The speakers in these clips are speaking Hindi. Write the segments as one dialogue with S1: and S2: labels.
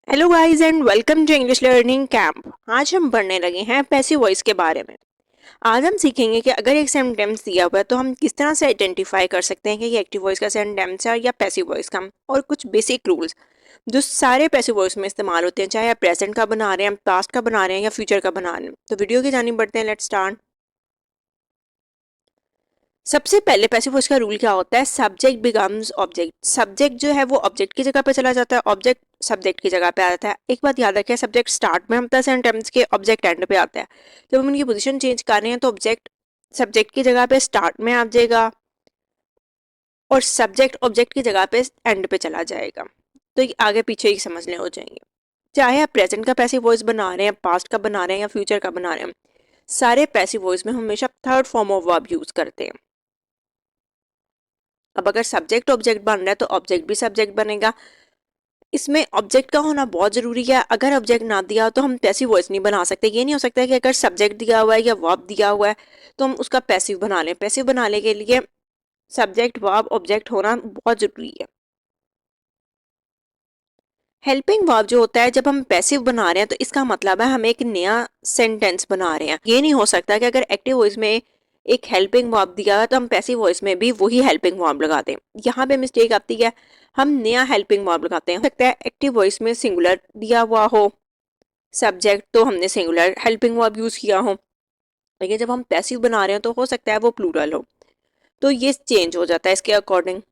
S1: Hello guys and welcome to English learning camp. आज हम पढ़ने लगे हैं पैसिव वॉइस के बारे में। आज हम सीखेंगे कि अगर एक सेंटेंस दिया हुआ है तो हम किस तरह से आइडेंटिफाई कर सकते हैं कि ये एक्टिव वॉइस का सेंटेंस है या पैसिव वॉइस का, और कुछ बेसिक रूल्स जो सारे पैसिव वॉइस में इस्तेमाल होते हैं, चाहे आप प्रेजेंट का बना रहे हैं, पास्ट का बना रहे हैं या फ्यूचर का बना रहे हैं। तो वीडियो की जानी बढ़ते हैं, लेट्स स्टार्ट। सबसे पहले पैसिव वॉइस का रूल क्या होता है? Subject becomes object. सब्जेक्ट जो है वो ऑब्जेक्ट की जगह पे चला जाता है, ऑब्जेक्ट सब्जेक्ट की जगह पे आ जाता है। एक बात याद रखें, सब्जेक्ट स्टार्ट में होता है सेंटेंस के, ऑब्जेक्ट एंड पे आता है। जब हम उनकी पोजीशन चेंज कर रहे हैं तो ऑब्जेक्ट सब्जेक्ट की जगह पे स्टार्ट में आ जाएगा और सब्जेक्ट ऑब्जेक्ट की जगह पे एंड पे चला जाएगा। तो ये आगे पीछे ही समझने हो जाएंगे। चाहे आप प्रेजेंट का पैसिव वॉइस बना रहे हैं, पास्ट का बना रहे हैं या फ्यूचर का बना रहे हैं, सारे पैसिव वॉइस में हम हमेशा third form of verb use करते हैं। अब अगर सब्जेक्ट ऑब्जेक्ट बन रहा है तो ऑब्जेक्ट भी सब्जेक्ट बनेगा। इसमें ऑब्जेक्ट का होना बहुत जरूरी है। अगर ऑब्जेक्ट ना दिया तो हम पैसिव वॉइस नहीं बना सकते। ये नहीं हो सकता कि अगर सब्जेक्ट दिया हुआ है या वर्ब दिया हुआ है तो हम उसका पैसिव बना लें। पैसिव बनाने के लिए सब्जेक्ट वर्ब ऑब्जेक्ट होना बहुत जरूरी है। हेल्पिंग वर्ब जो होता है, जब हम पैसिव बना रहे हैं तो इसका मतलब है हम एक नया सेंटेंस बना रहे हैं। ये नहीं हो सकता कि अगर एक्टिव वॉइस में एक हेल्पिंग वर्ब दिया है तो हम पैसिव वॉइस में भी वही हेल्पिंग वर्ब लगा दें। यहाँ पे मिस्टेक आती है, हम नया हेल्पिंग वर्ब लगाते हैं। हो सकता है एक्टिव वॉइस में सिंगुलर दिया हुआ हो सब्जेक्ट, तो हमने सिंगुलर हेल्पिंग वर्ब यूज किया हो, लेकिन जब हम पैसिव बना रहे हैं तो हो सकता है वो प्लूरल हो, तो ये चेंज हो जाता है इसके अकॉर्डिंग।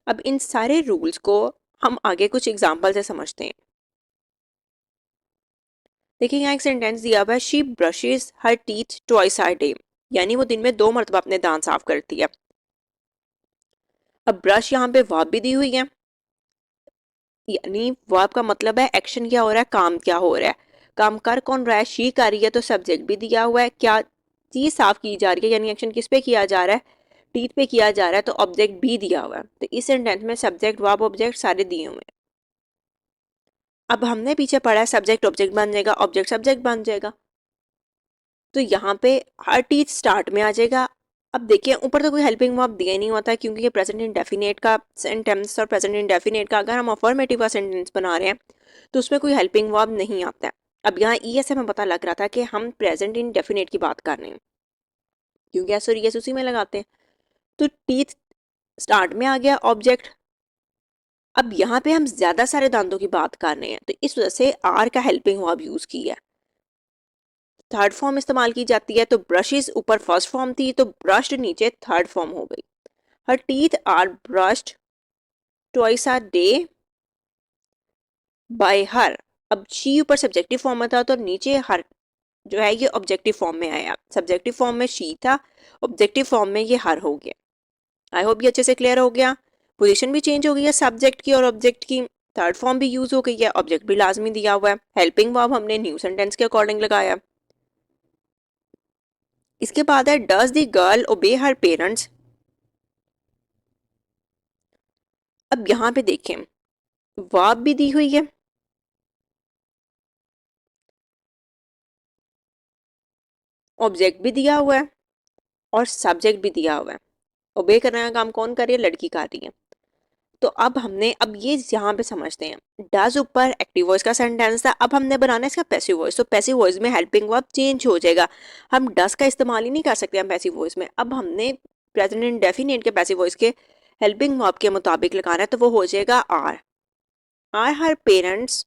S1: अब इन सारे रूल्स को हम आगे कुछ एग्जाम्पल से समझते हैं। देखिए यहाँ एक सेंटेंस दिया हुआ है, she brushes her teeth twice her day, यानी वो दिन में 2 मरतबा अपने दांत साफ करती है। अब ब्रश यहाँ पे वर्ब भी दी हुई है, यानी वर्ब का मतलब है एक्शन क्या हो रहा है, काम क्या हो रहा है, काम कर कौन रहा है, शी कर रही है, तो सब्जेक्ट भी दिया हुआ है, क्या चीज साफ की जा रही है, यानी एक्शन किस पे किया जा रहा है, टीथ पे किया जा रहा है, तो ऑब्जेक्ट भी दिया हुआ है। तो इस सेंटेंस में सब्जेक्ट वर्ब ऑब्जेक्ट सारे दिए हुए हैं। अब हमने पीछे पढ़ा है सब्जेक्ट ऑब्जेक्ट बन जाएगा, ऑब्जेक्ट सब्जेक्ट बन जाएगा, तो यहाँ पे हर टीथ स्टार्ट में आ जाएगा। अब देखिए ऊपर तो कोई हेल्पिंग वर्ब दिया ही नहीं होता, क्योंकि ये प्रेजेंट इंडेफिनिट का सेंटेंस, और प्रेजेंट इंडेफिनिट का अगर हम अफर्मेटिव का सेंटेंस बना रहे हैं तो उसमें कोई हेल्पिंग वर्ब नहीं आता है। अब यहाँ ई से हमें पता लग रहा था कि हम प्रेजेंट इंडेफिनिट की बात कर रहे हैं, क्योंकि एस और ई एस उसी में लगाते हैं। तो टीथ स्टार्ट में आ गया ऑब्जेक्ट। अब यहाँ पे हम ज्यादा सारे दांतों की बात कर रहे हैं, तो इस वजह से आर का हेल्पिंग वर्ब यूज किया है, थर्ड फॉर्म इस्तेमाल की जाती है। तो ब्रशेस ऊपर फर्स्ट फॉर्म थी, तो ब्रश्ड नीचे थर्ड फॉर्म हो गई। Her teeth are brushed twice a day by her. अब शी ऊपर सब्जेक्टिव फॉर्म में था तो नीचे हर जो है ये ऑब्जेक्टिव फॉर्म में आया। सब्जेक्टिव फॉर्म में शी था, ऑब्जेक्टिव फॉर्म में ये हर हो गया। आई होप ये अच्छे से क्लियर हो गया। पोजीशन भी चेंज हो गई है सब्जेक्ट की और ऑब्जेक्ट की, थर्ड फॉर्म भी यूज हो गई है, ऑब्जेक्ट भी लाजमी दिया हुआ है, हेल्पिंग वर्ब हमने न्यू सेंटेंस के अकॉर्डिंग लगाया। इसके बाद है डज द गर्ल ओबे हर पेरेंट्स। अब यहाँ पे देखें वर्ब भी दी हुई है, ऑब्जेक्ट भी दिया हुआ है और सब्जेक्ट भी दिया हुआ है। ओबे करने का काम कौन कर रही है? लड़की कर रही है। तो अब ये यहाँ पे समझते हैं, डज ऊपर एक्टिव वॉइस का सेंटेंस था, अब हमने बनाना है इसका पैसिव वॉइस। तो पैसिव वॉइस में हेल्पिंग वर्ब चेंज हो जाएगा, हम डज का इस्तेमाल ही नहीं कर सकते हम पैसिव वॉइस में। अब हमने प्रेजेंट इंडेफिनिट के पैसिव वॉइस के हेल्पिंग वर्ब के मुताबिक लगाना है, तो वो हो जाएगा are. Are her parents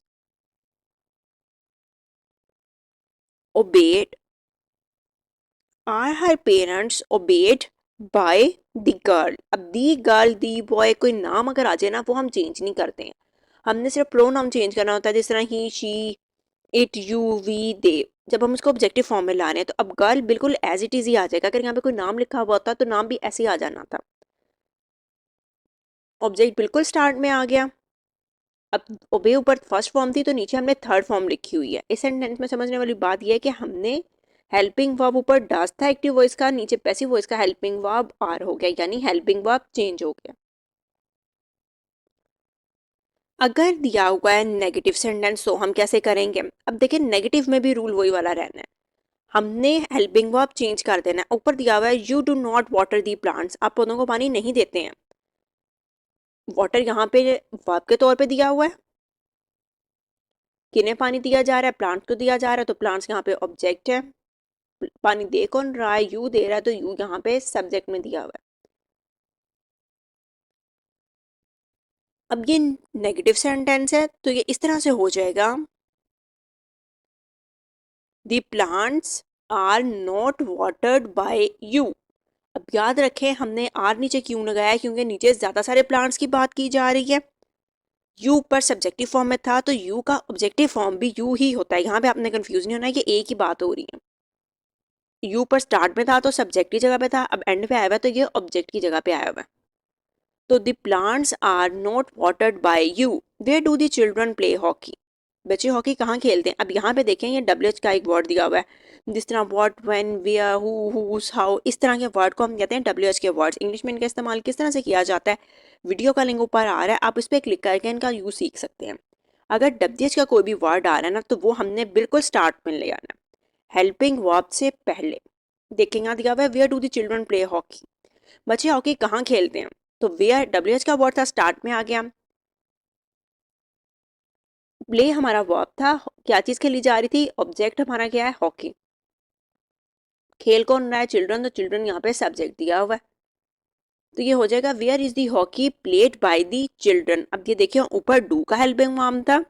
S1: obeyed, are her parents obeyed by the girl. अब दी गर्ल दी बॉय कोई नाम अगर आ जाए ना, वो हम चेंज नहीं करते हैं, हमने सिर्फ प्रोनाउन चेंज करना होता है। जिस तरह ही, शी, इट, यू, वी, दे, जब हम उसको ऑब्जेक्टिव फॉर्म में ला रहे हैं तो अब गर्ल बिल्कुल एज इट इज ही आ जाएगा। अगर यहाँ पे कोई नाम लिखा हुआ होता तो नाम भी ऐसे ही आ जाना था। ऑब्जेक्ट बिल्कुल स्टार्ट में आ गया। अब ओबे ऊपर फर्स्ट फॉर्म थी तो नीचे हमने थर्ड फॉर्म लिखी हुई है। इस सेंटेंस में समझने वाली बात यह है कि हमने हेल्पिंग वर्ब ऊपर डज था एक्टिव वॉइस का, नीचे पैसिव वॉइस का हेल्पिंग वर्ब आर हो गया, यानी हेल्पिंग वर्ब चेंज हो गया। अगर दिया हुआ है नेगेटिव सेंटेंस तो हम कैसे करेंगे? अब देखिए नेगेटिव में भी रूल वही वाला रहना है, हमने हेल्पिंग वर्ब चेंज कर देना है। ऊपर दिया हुआ है you do not water the plants, आप पौधों को पानी नहीं देते हैं। वाटर यहाँ पे वर्ब के तौर पे दिया हुआ है, किन्हें पानी दिया जा रहा है? प्लांट को दिया जा रहा है, तो प्लांट्स यहाँ पे ऑब्जेक्ट है। पानी दे कौन रहा है? यू दे रहा है, तो यू यहाँ पे सब्जेक्ट में दिया हुआ है। अब ये नेगेटिव सेंटेंस है, तो ये इस तरह से हो जाएगा, the plants are not watered by you. अब याद रखें हमने आर नीचे क्यों लगाया है, क्योंकि नीचे ज्यादा सारे प्लांट्स की बात की जा रही है। यू पर सब्जेक्टिव फॉर्म में था, तो यू का ऑब्जेक्टिव फॉर्म भी यू ही होता है। यहाँ पे आपने कंफ्यूज नहीं होना है कि एक ही बात हो रही है। यू पर स्टार्ट में था तो सब्जेक्ट की जगह पे था, अब एंड पे आया हुआ है तो ये ऑब्जेक्ट की जगह पे आया हुआ है। तो the plants are not watered by you, where do the children play hockey. बच्चे हॉकी कहाँ खेलते हैं? अब यहाँ पे देखें ये WH का एक वर्ड दिया हुआ है, जिस तरह what, when, where, who, whose, how, इस तरह के वर्ड को हम कहते हैं WH के वर्ड्स। इंग्लिश में इनका इस्तेमाल किस तरह से किया जाता है, वीडियो का लिंक ऊपर आ रहा है, आप उस पर क्लिक करके इनका यूज सीख सकते हैं। अगर WH का कोई भी वर्ड आ रहा है ना, तो वो हमने बिल्कुल स्टार्ट में ले आना है, हेल्पिंग वर्ब से पहले। देखें यहाँ दिया हुआ है where do the children play hockey, बच्चे हॉकी कहाँ खेलते हैं, तो वेयर WH का वर्ड था, स्टार्ट में आ गया। प्ले हमारा वर्ब था, क्या चीज खेली जा रही थी, ऑब्जेक्ट हमारा क्या है, हॉकी। खेल कौन रहा है, चिल्ड्रन, तो चिल्ड्रन यहाँ पे सब्जेक्ट दिया हुआ है, तो ये हो जाएगा where is the hockey played by the children. अब ये देखिए ऊपर डू का हेल्पिंग वर्ब था,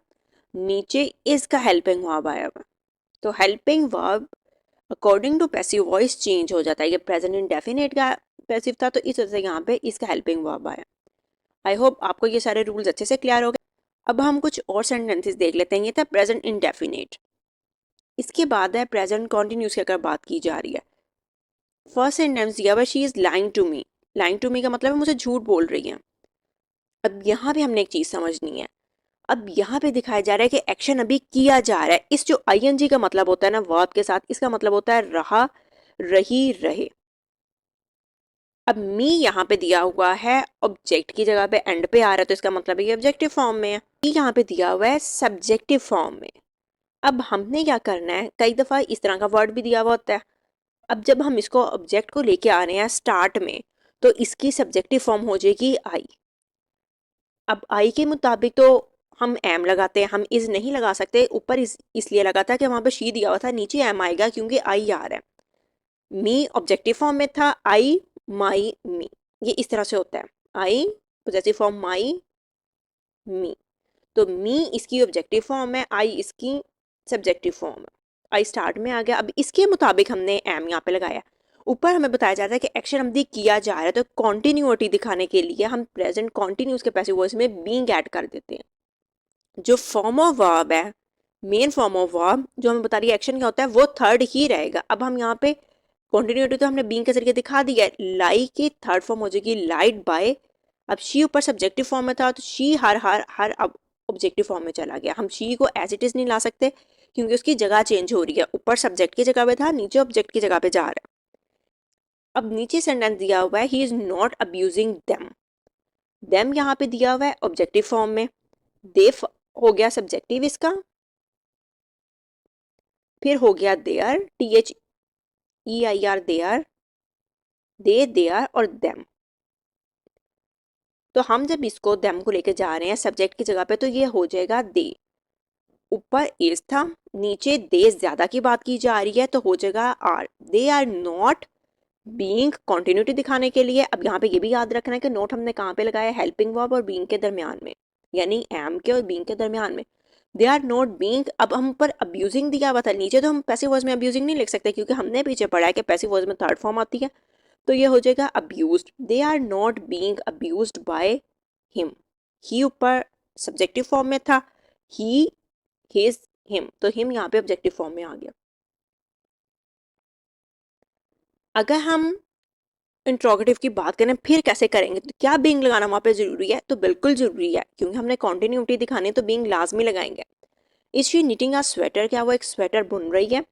S1: नीचे इज का हेल्पिंग वर्ब आया हुआ, तो helping verb according to passive voice change हो जाता है। ये प्रेजेंट इंडेफिनिट का पैसिव था, तो इस वजह से यहाँ पे इसका हेल्पिंग वर्ब आया। आई होप आपको ये सारे रूल्स अच्छे से क्लियर हो गए। अब हम कुछ और सेंटेंसेस देख लेते हैं। ये था प्रेजेंट इंडेफिनिट, इसके बाद है प्रेजेंट कॉन्टिन्यूस की अगर बात की जा रही है। फर्स्ट सेंटेंस दिया हुआ she is lying to me, lying to me का मतलब है मुझे झूठ बोल रही है। अब यहाँ पे हमने एक चीज समझनी है, अब यहाँ पे दिखाया जा रहा है कि एक्शन अभी किया जा रहा है। इस जो ING का मतलब होता है ना वर्ब के साथ, इसका मतलब होता है रहा, रही, रहे। अब मी यहाँ पे दिया हुआ है ऑब्जेक्ट की जगह पे, एंड पे आ रहा है, तो इसका मतलब है ये ऑब्जेक्टिव फॉर्म में है। मी यहाँ पे दिया हुआ है सब्जेक्टिव फॉर्म में। अब हमने क्या करना है, कई दफा इस तरह का वर्ड भी दिया हुआ होता है। अब जब हम इसको ऑब्जेक्ट को लेके आ रहे हैं स्टार्ट में, तो इसकी सब्जेक्टिव फॉर्म हो जाएगी आई। अब आई के मुताबिक तो हम एम लगाते हैं, हम इज नहीं लगा सकते। ऊपर इसलिए लगाता है कि वहां पर शी दिया हुआ था, नीचे एम आएगा क्योंकि आई आ रहा है। मी ऑब्जेक्टिव फॉर्म में था, आई, माई, मी, ये इस तरह से होता है। आई पॉजेसिव फॉर्म, माई, मी, तो मी इसकी ऑब्जेक्टिव फॉर्म है, आई इसकी सब्जेक्टिव फॉर्म है। आई स्टार्ट में आ गया, अब इसके मुताबिक हमने एम यहाँ पे लगाया। ऊपर हमें बताया जाता है कि एक्शन अवधि किया जा रहा है, तो कॉन्टिन्यूटी दिखाने के लिए हम प्रेजेंट कॉन्टिन्यूस के पैसिव वॉइस में बीइंग ऐड कर देते हैं। जो फॉर्म ऑफ वर्ब है, मेन फॉर्म ऑफ वर्ब जो हमें बता रही है एक्शन क्या होता है, वो थर्ड ही रहेगा। अब हम यहाँ पे कॉन्टिन्यूटी तो हमने बीइंग के जरिए दिखा दिया है, लाई की थर्ड फॉर्म हो जाएगी लाइट बाय। अब शी ऊपर सब्जेक्टिव फॉर्म में था, तो शी हर अब ऑब्जेक्टिव फॉर्म में चला गया। हम शी को एज इट इज नहीं ला सकते क्योंकि उसकी जगह चेंज हो रही है, ऊपर सब्जेक्ट की जगह पे था, नीचे ऑब्जेक्ट की जगह पे जा रहा है। अब नीचे सेंटेंस दिया हुआ है he is not abusing them, them यहाँ पे दिया हुआ है ऑब्जेक्टिव फॉर्म में, दे हो गया सब्जेक्टिव इसका, फिर हो गया there, THEIR their, they, their और देम। तो हम जब इसको देम को लेके जा रहे हैं सब्जेक्ट की जगह पे, तो ये हो जाएगा दे। ऊपर इज था, नीचे दे ज्यादा की बात की जा रही है, तो हो जाएगा are. They are not being continuity दिखाने के लिए। अब यहाँ पे ये भी याद रखना है कि नोट हमने कहाँ पे लगाया, हेल्पिंग वर्ब और बीइंग के दरमियान में, यानी एम के और बीइंग के दरमियान में। दे आर नॉट बीइंग, अब हम पर अब्यूजिंग दिया हुआ था नीचे, तो हम पैसिव वॉइस में अब्यूजिंग नहीं लिख सकते क्योंकि हमने पीछे पढ़ा है कि पैसिव वॉइस में थर्ड फॉर्म आती है, तो ये हो जाएगा abused. They are not being abused by him, he ऊपर सब्जेक्टिव फॉर्म में था, ही, हिज, हिम, तो हिम यहाँ पे ऑब्जेक्टिव फॉर्म में आ गया। अगर हम इंट्रोगेटिव की बात करें फिर कैसे करेंगे, तो क्या बीइंग लगाना वहाँ पे जरूरी है, तो बिल्कुल जरूरी है क्योंकि हमने कॉन्टिन्यूटी दिखानी है, तो बीइंग लाजमी लगाएंगे। Is she knitting a sweater, क्या वो एक स्वेटर बुन रही है,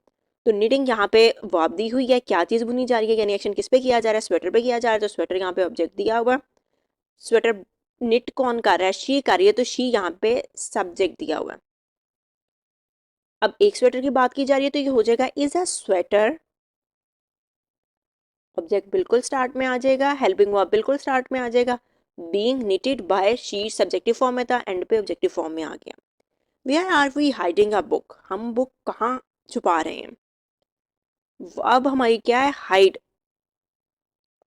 S1: तो निटिंग यहाँ पे वर्ब दी हुई है, क्या चीज़ बुनी जा रही है, यानी एक्शन किस पे किया जा रहा है, स्वेटर पे किया जा रहा है, तो स्वेटर यहाँ पे ऑब्जेक्ट दिया हुआ। स्वेटर निट कौन कर रहा है, शी कर रही है, तो शी यहाँ पे सब्जेक्ट दिया हुआ है। अब एक स्वेटर की बात की जा रही है, तो ये हो जाएगा इज अ स्वेटर, ऑब्जेक्ट बिल्कुल स्टार्ट में आ जाएगा, हेल्पिंग वर्ब बिल्कुल स्टार्ट में आ जाएगा, being knitted by she subjective form में था, एंड पे ऑब्जेक्टिव फॉर्म में आ गया। Where are we hiding a book, हम बुक कहाँ छुपा रहे हैं। अब हमारी क्या है, हाइड,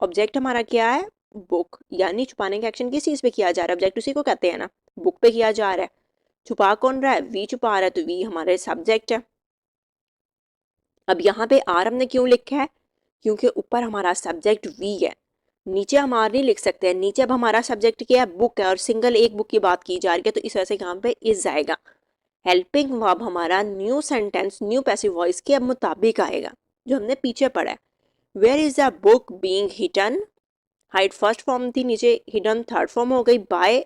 S1: ऑब्जेक्ट हमारा क्या है, बुक, यानी छुपाने का एक्शन किस चीज पे किया जा रहा है, ऑब्जेक्ट उसी को कहते हैं ना, बुक पे किया जा रहा है। छुपा कौन रहा है, वी छुपा रहा है, तो वी हमारे सब्जेक्ट है। अब यहाँ पे आर हमने क्यों लिखा है, क्योंकि ऊपर हमारा सब्जेक्ट वी है, नीचे हम आर नहीं लिख सकते हैं, नीचे अब हमारा सब्जेक्ट क्या है, बुक है, और सिंगल एक बुक की बात की जा रही है, तो इस वजह से यहाँ पे इज आएगा। हेल्पिंग वर्ब हमारा new sentence new passive voice के अब मुताबिक आएगा जो हमने पीछे पढ़ा है। Where is the book being hidden, hide first form थी, नीचे हिडन थर्ड फॉर्म हो गई, बाय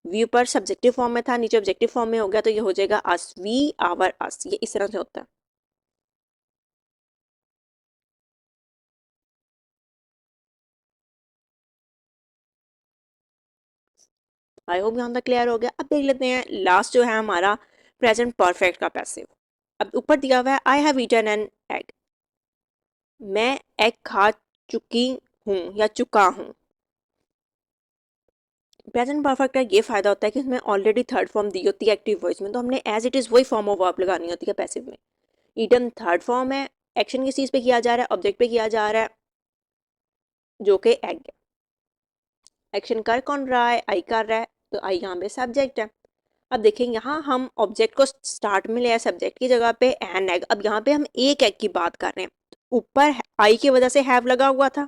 S1: व्यू पर सब्जेक्टिव फॉर्म में था, नीचे ऑब्जेक्टिव फॉर्म में हो गया, तो ये हो जाएगा अस, वी आवर अस, ये इस तरह से होता है। आई होप यहाँ तक क्लियर हो गया। अब देख लेते हैं लास्ट जो है हमारा प्रेजेंट परफेक्ट का पैसिव। अब ऊपर दिया हुआ है I have eaten an egg, मैं एग खा चुकी हूँ या चुका हूँ। प्रेजेंट परफेक्ट का ये फायदा होता है कि इसमें ऑलरेडी थर्ड फॉर्म दी होती है एक्टिव वॉइस में, तो हमने एज इट इज वही फॉर्म ऑफ वर्ब लगानी होती है पैसिव में। ईटन थर्ड फॉर्म है, एक्शन किस चीज पे किया जा रहा है, ऑब्जेक्ट पे किया जा रहा है जो कि एग है। एक्शन कर कौन रहा है, आई कर रहा है, तो आई यहाँ पे सब्जेक्ट है। अब देखें यहाँ हम ऑब्जेक्ट को स्टार्ट में लिया सब्जेक्ट की जगह पे एन एग, अब यहाँ पे हम एक एग की बात कर रहे हैं, ऊपर आई की वजह से हैव लगा हुआ था,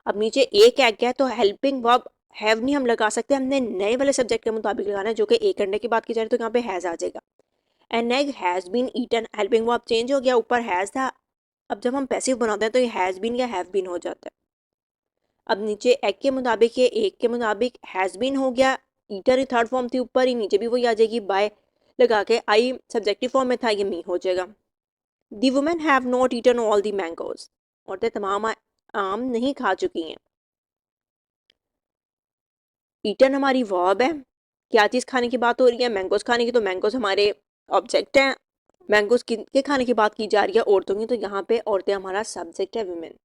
S1: अब नीचे एक एग है, तो हेल्पिंग वर्ब हैव नहीं हम लगा सकते, हमने नए वाले सब्जेक्ट के मुताबिक लगाना है जो कि एक अंडे की बात की जा रही है, तो यहाँ पे हैज आ जाएगा। An egg has been eaten, helping verb change हो गया, ऊपर हैज था, अब जब हम पैसिव बनाते हैं तो ये हैज बीन या हैव बीन हो जाता है। अब नीचे एग के मुताबिक ये एक के मुताबिक हैज बीन हो गया, ईटर ही थर्ड फॉर्म थी, ऊपर ही नीचे भी वही आ जाएगी, बाय लगा के आई सब्जेक्टिव फॉर्म में था, ये मी हो जाएगा। The women have not eaten all the mangoes, औरतें तमाम आम नहीं खा चुकी हैं। ईटन हमारी वर्ब है, क्या चीज़ खाने की बात हो रही है, मैंगोज खाने की, तो मैंगोज हमारे ऑब्जेक्ट हैं। मैंगोज के खाने की बात की जा रही है औरतों की, तो यहाँ पे औरतें हमारा सब्जेक्ट है, women.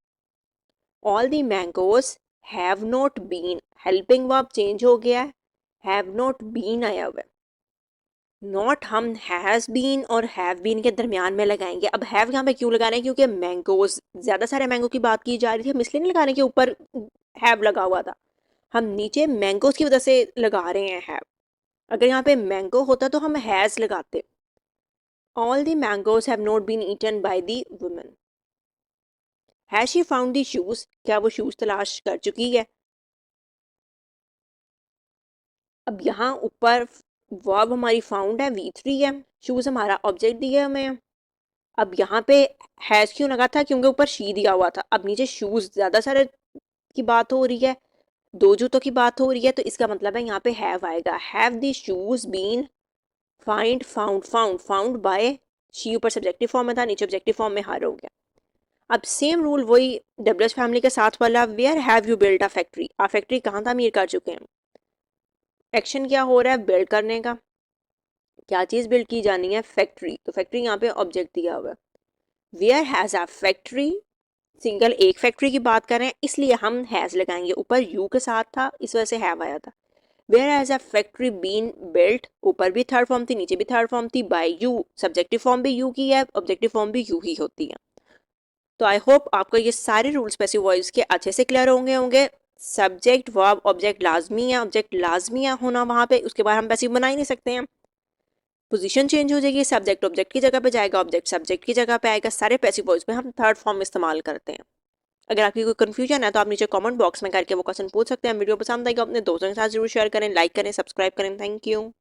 S1: All the mangoes have not been, helping verb change हो गया है, हैव नॉट बीन आया हुआ है। नॉट हम हैज़ बीन और हैव बीन के दरमियान में लगाएंगे। अब हैव यहाँ पे क्यों लगा रहे हैं, क्योंकि मैंगोज ज़्यादा सारे मैंगो की बात की जा रही थी, हम इसलिए नहीं लगा रहे के ऊपर हैव लगा हुआ था, हम नीचे मैंगोज की वजह से लगा रहे हैं हैव। अगर यहाँ पे मैंगो होता तो हम हैज़ लगाते। All the mangoes have not been eaten by the women. Has she found the shoes, क्या वो शूज तलाश कर चुकी है। अब यहाँ ऊपर वर्ब हमारी फाउंड है, V3 है, शूज हमारा ऑब्जेक्ट दिया हमें। अब यहाँ पे हैज क्यों लगा था, क्योंकि ऊपर शी दिया हुआ था, अब नीचे शूज ज्यादा सारे की बात हो रही है, दो जूतों की बात हो रही है, तो इसका मतलब है यहाँ पे हैव आएगा। Have the shoes been find found, found found by she, ऊपर सब्जेक्टिव फॉर्म में था, नीचे ऑब्जेक्टिव फॉर्म में हर हो गया। अब सेम रूल वही डब्ल्यूएच फैमिली के साथ वाला, where have you build a factory, आ फैक्ट्री कहाँ तामीर कर चुके हैं। एक्शन क्या हो रहा है, बिल्ड करने का, क्या चीज़ बिल्ड की जानी है, फैक्ट्री, तो फैक्ट्री यहाँ पे ऑब्जेक्ट दिया हुआ है। Where has a factory, single एक फैक्ट्री की बात कर रहे हैं, इसलिए हम हैज लगाएंगे, ऊपर यू के साथ था इस वजह से हैव आया था। Where has a factory been built, ऊपर भी थर्ड फॉर्म थी, नीचे भी थर्ड फॉर्म थी, बाय यू, सब्जेक्टिव फॉर्म भी यू की है, ऑब्जेक्टिव फॉर्म भी यू ही होती है। तो आई होप आपको ये सारे रूल्स पैसिव वॉइस के अच्छे से क्लियर होंगे। सब्जेक्ट वर्ब ऑब्जेक्ट लाजमी है, ऑब्जेक्ट लाजमी है होना वहाँ पे, उसके बाद हम पैसिव बना ही नहीं सकते हैं। पोजीशन चेंज हो जाएगी, सब्जेक्ट ऑब्जेक्ट की जगह पे जाएगा, ऑब्जेक्ट सब्जेक्ट की जगह पे आएगा, सारे पैसिव वॉइस में हम थर्ड फॉर्म इस्तेमाल करते हैं। अगर आपकी कोई कंफ्यूजन है तो आप नीचे कमेंट बॉक्स में करके वो क्वेश्चन पूछ सकते हैं। वीडियो पसंद आएगा अपने दोस्तों के साथ जरूर शेयर करें, लाइक करें, सब्सक्राइब करें। Thank you.